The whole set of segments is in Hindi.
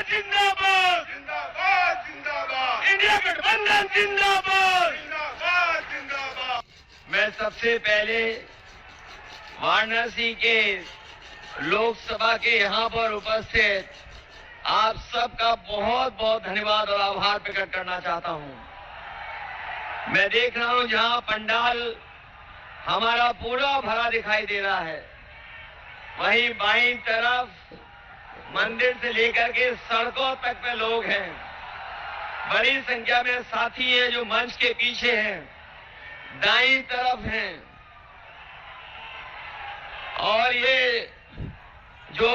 जिंदाबाद जिंदाबाद जिंदाबाद इंडिया गठबंधन जिंदाबाद जिंदाबाद जिंदाबाद। मैं सबसे पहले वाराणसी के लोकसभा के यहाँ पर उपस्थित आप सबका बहुत बहुत धन्यवाद और आभार प्रकट करना चाहता हूँ। मैं देख रहा हूँ जहाँ पंडाल हमारा पूरा भरा दिखाई दे रहा है, वहीं बाईं तरफ मंदिर से लेकर के सड़कों तक पे लोग हैं। बड़ी संख्या में साथी हैं जो मंच के पीछे हैं, दाईं तरफ हैं। और ये जो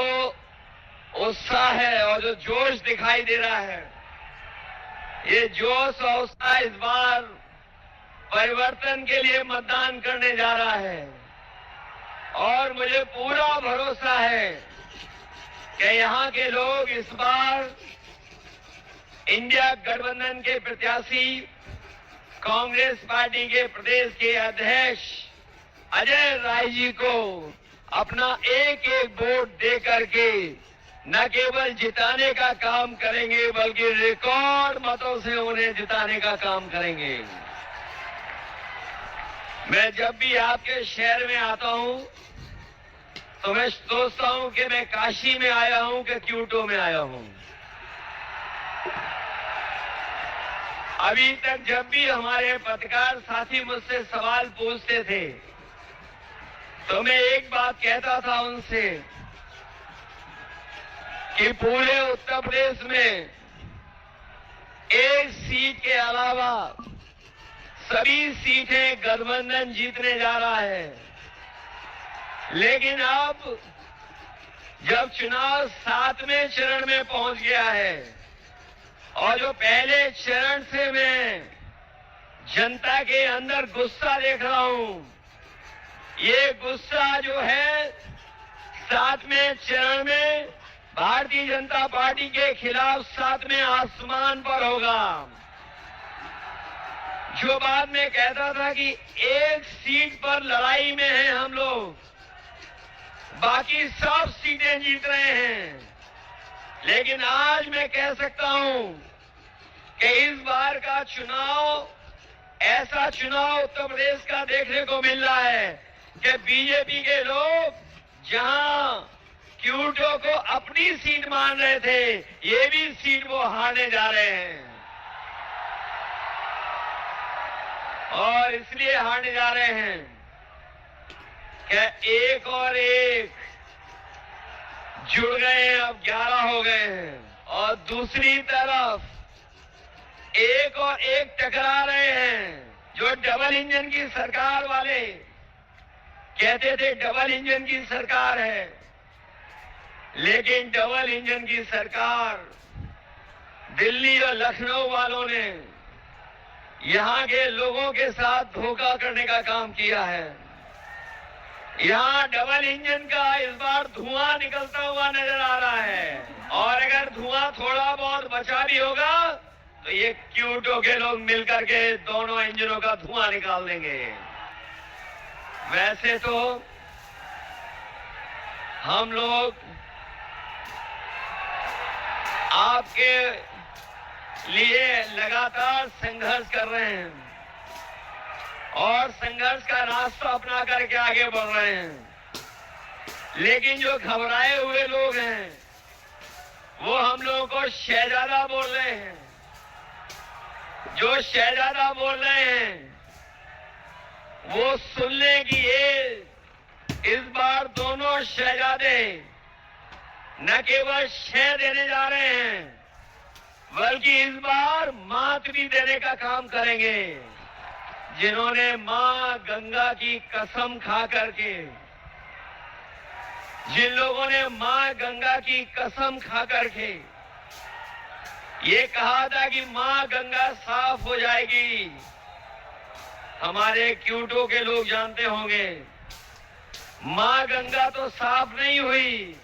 उत्साह है और जो जोश दिखाई दे रहा है, ये जोश और उत्साह इस बार परिवर्तन के लिए मतदान करने जा रहा है। और मुझे पूरा भरोसा है कि यहाँ के लोग इस बार इंडिया गठबंधन के प्रत्याशी कांग्रेस पार्टी के प्रदेश के अध्यक्ष अजय राय जी को अपना एक एक वोट दे करके न केवल जिताने का काम करेंगे बल्कि रिकॉर्ड मतों से उन्हें जिताने का काम करेंगे। मैं जब भी आपके शहर में आता हूं तो मैं सोचता हूं कि मैं काशी में आया हूं कि क्यूटो में आया हूं। अभी तक जब भी हमारे पत्रकार साथी मुझसे सवाल पूछते थे तो मैं एक बात कहता था उनसे कि पूरे उत्तर प्रदेश में एक सीट के अलावा सभी सीटें गठबंधन जीतने जा रहा है। लेकिन अब जब चुनाव 7वें चरण में पहुंच गया है और जो पहले चरण से मैं जनता के अंदर गुस्सा देख रहा हूं, ये गुस्सा जो है 7वें चरण में भारतीय जनता पार्टी के खिलाफ 7वें आसमान पर होगा। जो बात में कहता था कि एक सीट पर लड़ाई में हैं हम लोग, बाकी सब सीटें जीत रहे हैं, लेकिन आज मैं कह सकता हूं कि इस बार का चुनाव ऐसा चुनाव उत्तर प्रदेश का देखने को मिल रहा है कि बीजेपी के लोग जहां क्यूटो को अपनी सीट मान रहे थे, ये भी सीट वो हारने जा रहे हैं। और इसलिए हारने जा रहे हैं कि एक और एक जुड़ गए हैं, अब 11 हो गए हैं। और दूसरी तरफ एक और एक टकरा रहे हैं। जो डबल इंजन की सरकार वाले कहते थे डबल इंजन की सरकार है, लेकिन डबल इंजन की सरकार दिल्ली और लखनऊ वालों ने यहां के लोगों के साथ धोखा करने का काम किया है। यहां डबल इंजन का इस बार धुआं निकलता हुआ नजर आ रहा है, और अगर धुआं थोड़ा बहुत बचा भी होगा तो ये क्यूटो के लोग मिलकर के दोनों इंजनों का धुआं निकाल देंगे। वैसे तो हम लोग आपके लिए लगातार संघर्ष कर रहे हैं और संघर्ष का रास्ता अपना करके आगे बढ़ रहे हैं, लेकिन जो घबराए हुए लोग हैं वो हम लोगों को शहजादा बोल रहे हैं। जो शहजादा बोल रहे हैं वो सुन ले कि ये इस बार दोनों शहजादे न केवल शह देने जा रहे हैं बल्कि इस बार मात भी देने का काम करेंगे। जिन्होंने मां गंगा की कसम खा करके, जिन लोगों ने मां गंगा की कसम खा करके ये कहा था कि मां गंगा साफ हो जाएगी, हमारे क्यूटो के लोग जानते होंगे मां गंगा तो साफ नहीं हुई,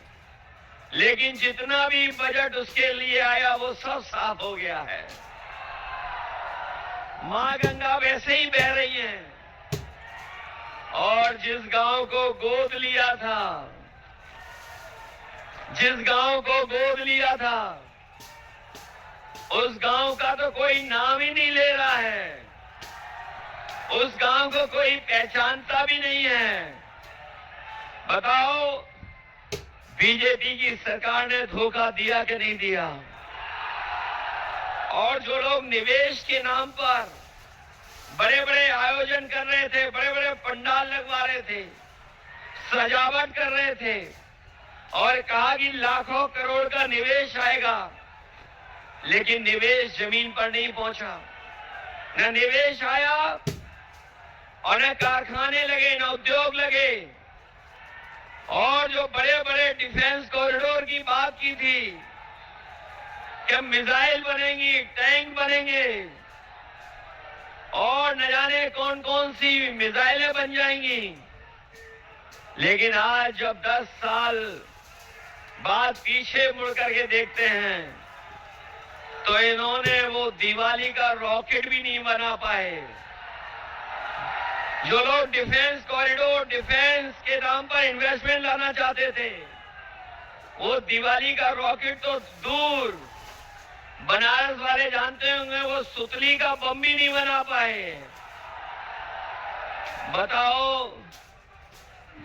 लेकिन जितना भी बजट उसके लिए आया वो सब साफ हो गया है। मां गंगा वैसे ही बह रही है, और जिस गांव को गोद लिया था, जिस गांव को गोद लिया था उस गांव का तो कोई नाम ही नहीं ले रहा है, उस गांव को कोई पहचानता भी नहीं है। बताओ बीजेपी की सरकार ने धोखा दिया कि नहीं दिया? और जो लोग निवेश के नाम पर बड़े बड़े आयोजन कर रहे थे, बड़े बड़े पंडाल लगवा रहे थे, सजावट कर रहे थे और कहा कि लाखों करोड़ का निवेश आएगा, लेकिन निवेश जमीन पर नहीं पहुंचा। न निवेश आया और न कारखाने लगे, न उद्योग लगे। और जो बड़े बड़े डिफेंस कॉरिडोर की बात की थी कि मिसाइल बनेंगी, टैंक बनेंगे और न जाने कौन कौन सी मिसाइलें बन जाएंगी, लेकिन आज जब 10 साल बाद पीछे मुड़ करके देखते हैं तो इन्होंने वो दिवाली का रॉकेट भी नहीं बना पाए। जो लोग डिफेंस कॉरिडोर, डिफेंस के नाम पर इन्वेस्टमेंट लाना चाहते थे, वो दिवाली का रॉकेट तो दूर, बनारस वाले जानते होंगे वो सुतली का बम भी नहीं बना पाए। बताओ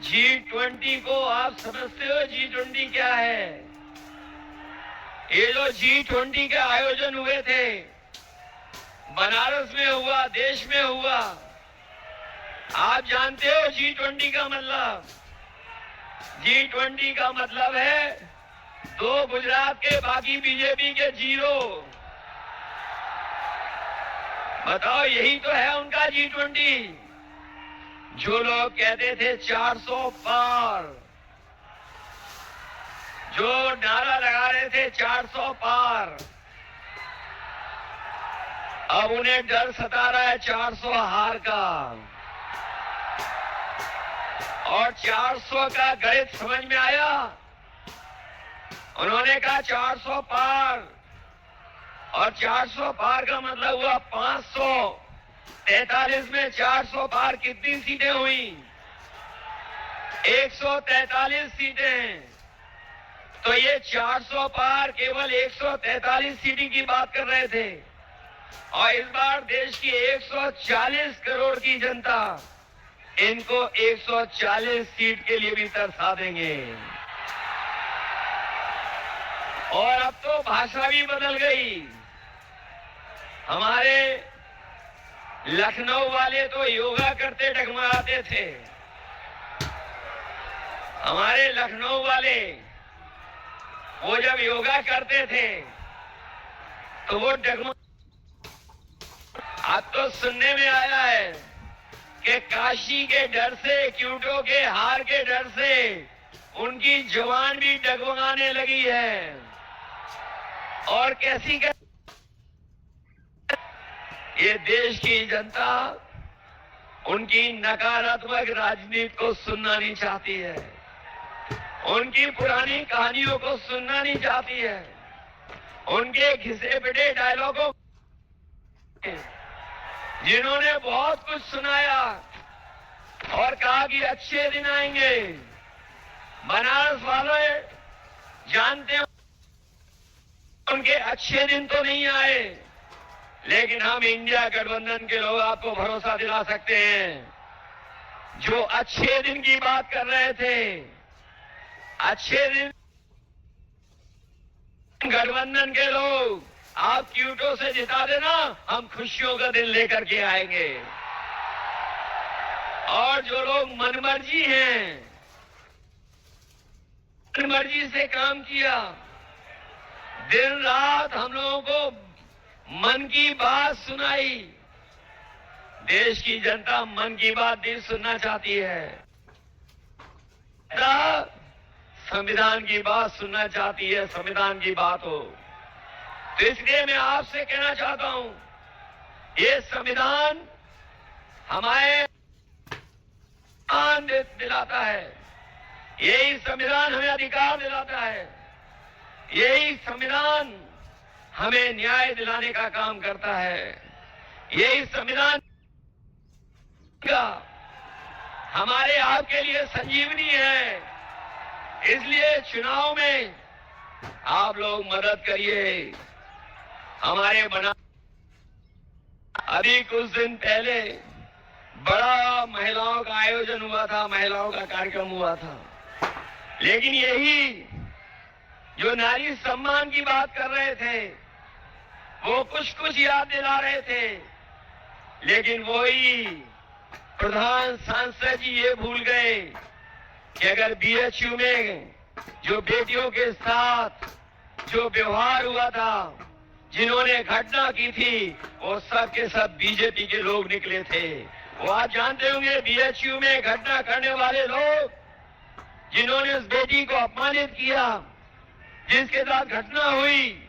G20 को आप समझते हो G20 क्या है? ये जो G20 के आयोजन हुए थे, बनारस में हुआ, देश में हुआ, आप जानते हो G20 का मतलब? G20 का मतलब है 2 गुजरात के, बाकी बीजेपी के 0। बताओ यही तो है उनका G20। जो लोग कहते थे 400 पार, जो नारा लगा रहे थे 400 पार, अब उन्हें डर सता रहा है 400 हार का। और 400 का गणित समझ में आया। उन्होंने कहा 400 पार, और 400 पार का मतलब हुआ 543 में 400 पार कितनी सीटें हुई? 143 सीटें। तो ये 400 पार केवल 143 सीटें की बात कर रहे थे, और इस बार देश की 140 करोड़ की जनता इनको 140 सीट के लिए भी तरसा देंगे। और अब तो भाषा भी बदल गई। हमारे लखनऊ वाले तो योगा करते डगमगाते थे। हमारे लखनऊ वाले वो जब योगा करते थे तो वो डगमगा। अब तो सुनने में आया है कि काशी के डर से, क्यूटो के हार के डर से उनकी जुबान भी डगमगाने लगी है। और कैसी ये देश की जनता उनकी नकारात्मक राजनीति को सुनना नहीं चाहती है, उनकी पुरानी कहानियों को सुनना नहीं चाहती है, उनके घिसे पिटे डायलॉगों, जिन्होंने बहुत कुछ सुनाया और कहा कि अच्छे दिन आएंगे। बनारस वाले जानते हैं उनके अच्छे दिन तो नहीं आए, लेकिन हम इंडिया गठबंधन के लोग आपको भरोसा दिला सकते हैं, जो अच्छे दिन की बात कर रहे थे, अच्छे दिन गठबंधन के लोग आप क्यूटो से जिता देना, हम खुशियों का दिन लेकर के आएंगे। और जो लोग मनमर्जी हैं, मनमर्जी से काम किया, दिन रात हम लोगों को मन की बात सुनाई, देश की जनता मन की बात नहीं सुनना चाहती है, संविधान की बात सुनना चाहती है। संविधान की बात हो तो इसलिए मैं आपसे कहना चाहता हूं, ये संविधान हमारे दिलाता है, यही संविधान हमें अधिकार दिलाता है, यही संविधान हमें न्याय दिलाने का काम करता है, यही संविधान का हमारे आपके लिए संजीवनी है। इसलिए चुनाव में आप लोग मदद करिए, हमारे बना अभी कुछ दिन पहले बड़ा महिलाओं का आयोजन हुआ था, महिलाओं का कार्यक्रम हुआ था, लेकिन यही जो नारी सम्मान की बात कर रहे थे वो कुछ याद दिला रहे थे, लेकिन वही प्रधान सांसद जी ये भूल गए कि अगर बीएचयू में जो बेटियों के साथ जो व्यवहार हुआ था, जिन्होंने घटना की थी, वो सब के सब बीजेपी के लोग निकले थे। वो आप जानते होंगे बीएचयू में घटना करने वाले लोग, जिन्होंने उस बेटी को अपमानित किया, जिसके साथ घटना हुई,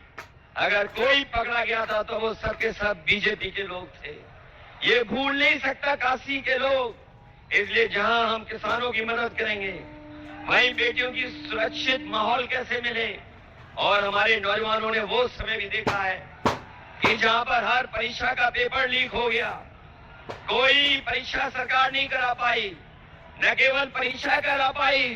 अगर कोई पकड़ा गया था तो वो सब के सब बीजेपी के लोग थे। ये भूल नहीं सकता काशी के लोग। इसलिए जहां हम किसानों की मदद करेंगे, वहीं बेटियों की सुरक्षित माहौल कैसे मिले। और हमारे नौजवानों ने वो समय भी देखा है कि जहां पर हर परीक्षा का पेपर लीक हो गया, कोई परीक्षा सरकार नहीं करा पाई, न केवल परीक्षा करा पाई,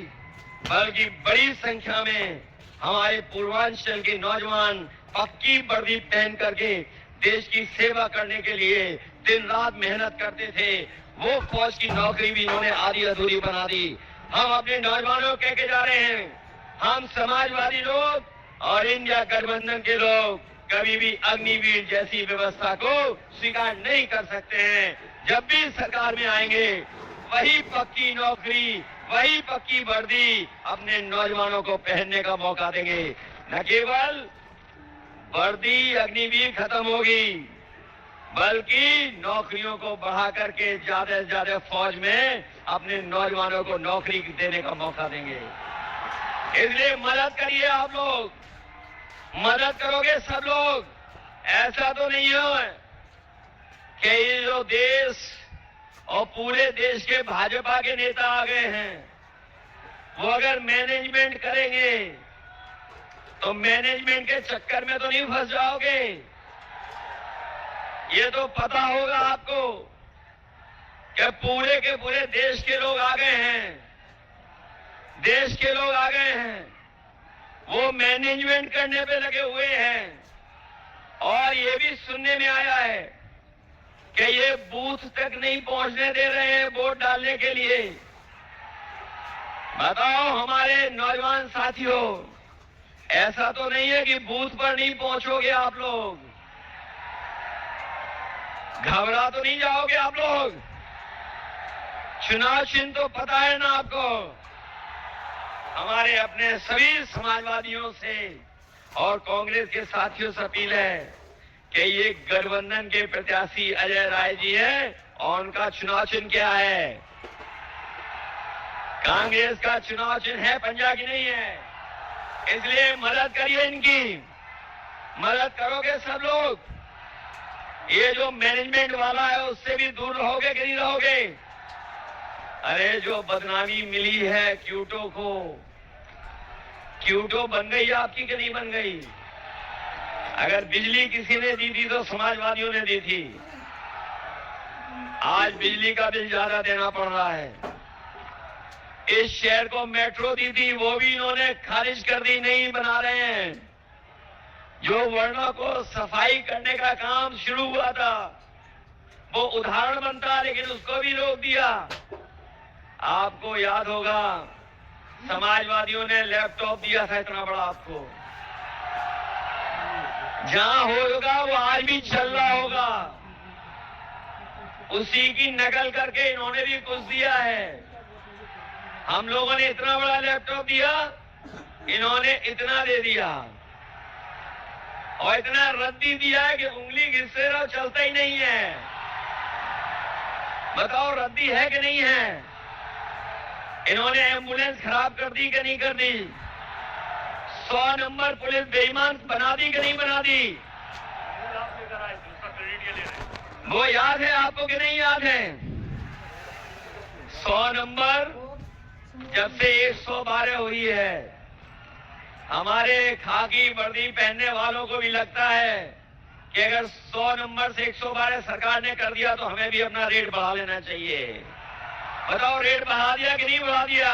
बल्कि बड़ी संख्या में हमारे पूर्वांचल के नौजवान पक्की वर्दी पहन करके देश की सेवा करने के लिए दिन रात मेहनत करते थे। वो फौज की नौकरी भी इन्होंने आधी अधूरी बना दी। हम अपने नौजवानों को कह के जा रहे हैं, हम समाजवादी लोग और इंडिया गठबंधन के लोग कभी भी अग्निवीर जैसी व्यवस्था को स्वीकार नहीं कर सकते हैं। जब भी सरकार में आएंगे, वही पक्की नौकरी, वही पक्की वर्दी अपने नौजवानों को पहनने का मौका देंगे। न केवल वर्दी अग्निवीर खत्म होगी, बल्कि नौकरियों को बढ़ा करके ज्यादा से ज्यादा फौज में अपने नौजवानों को नौकरी देने का मौका देंगे। इसलिए मदद करिए आप लोग, मदद करोगे सब लोग। ऐसा तो नहीं है कि ये जो देश और पूरे देश के भाजपा के नेता आ गए हैं, वो अगर मैनेजमेंट करेंगे तो मैनेजमेंट के चक्कर में तो नहीं फंस जाओगे। ये तो पता होगा आपको कि पूरे के पूरे देश के लोग आ गए हैं, देश के लोग आ गए हैं, वो मैनेजमेंट करने पे लगे हुए हैं। और ये भी सुनने में आया है कि ये बूथ तक नहीं पहुंचने दे रहे हैं वोट डालने के लिए। बताओ हमारे नौजवान साथियों, ऐसा तो नहीं है कि बूथ पर नहीं पहुंचोगे आप लोग? घबरा तो नहीं जाओगे आप लोग? चुनाव चिन्ह तो पता है ना आपको? हमारे अपने सभी समाजवादियों से और कांग्रेस के साथियों से अपील है कि ये गठबंधन के प्रत्याशी अजय राय जी है और उनका चुनाव चिन्ह क्या है? कांग्रेस का चुनाव चिन्ह है, पंजा की नहीं है। इसलिए मदद करिए, इनकी मदद करोगे सब लोग। ये जो मैनेजमेंट वाला है उससे भी दूर रहोगे कि नहीं रहोगे? अरे जो बदनामी मिली है क्यूटो को, क्यूटो बन गई आपकी कि नहीं बन गई? अगर बिजली किसी ने दी थी तो समाजवादियों ने दी थी। आज बिजली का बिल ज्यादा देना पड़ रहा है। इस शहर को मेट्रो दी थी, वो भी इन्होंने खारिज कर दी, नहीं बना रहे हैं। जो वर्णों को सफाई करने का काम शुरू हुआ था वो उदाहरण बनता, लेकिन उसको भी रोक दिया। आपको याद होगा समाजवादियों ने लैपटॉप दिया था इतना बड़ा आपको, जहां होगा वो आज भी चल रहा होगा। उसी की नकल करके इन्होंने भी कुछ दिया है। हम लोगों ने इतना बड़ा लैपटॉप दिया, इन्होंने इतना दे दिया और इतना रद्दी दिया है कि उंगली घिससे रहो, चलता ही नहीं है। बताओ रद्दी है कि नहीं है? इन्होंने एम्बुलेंस खराब कर दी कि नहीं कर दी? 100 नंबर पुलिस बेईमान बना दी कि नहीं बना दी? वो याद है आपको कि नहीं याद है? 100 नंबर जब से 112 हुई है, हमारे खाकी वर्दी पहनने वालों को भी लगता है कि अगर 100 नंबर से 112 सरकार ने कर दिया तो हमें भी अपना रेट बढ़ा लेना चाहिए। बताओ रेट बढ़ा दिया कि नहीं बढ़ा दिया?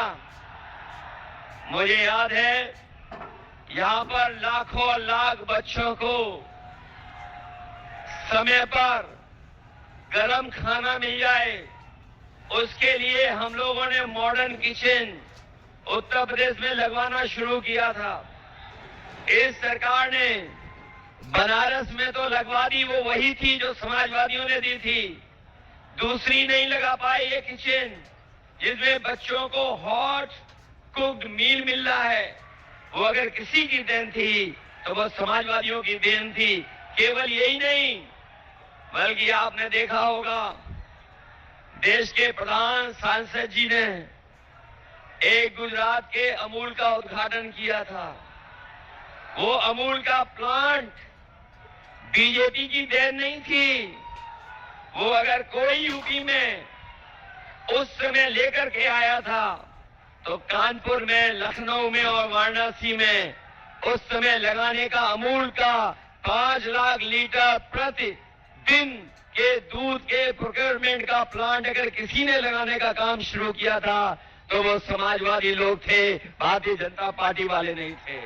मुझे याद है यहाँ पर लाखों लाख बच्चों को समय पर गरम खाना मिल जाए, उसके लिए हम लोगों ने मॉडर्न किचन उत्तर प्रदेश में लगवाना शुरू किया था। इस सरकार ने बनारस में तो लगवा दी, वो वही थी जो समाजवादियों ने दी थी। दूसरी नहीं लगा पाए ये किचन जिसमें बच्चों को हॉट कुक्ड मील मिल रहा है। वो अगर किसी की देन थी तो वो समाजवादियों की देन थी। केवल यही नहीं, बल्कि आपने देखा होगा देश के प्रधान सांसद जी ने एक गुजरात के अमूल का उद्घाटन किया था। वो अमूल का प्लांट बीजेपी की देन नहीं थी। वो अगर कोई यूपी में उस समय लेकर के आया था तो कानपुर में, लखनऊ में और वाराणसी में उस समय लगाने का अमूल का 5 लाख लीटर प्रति दिन के दूध के प्रोक्योरमेंट का प्लांट अगर किसी ने लगाने का काम शुरू किया था तो वो समाजवादी लोग थे, भारतीय जनता पार्टी वाले नहीं थे।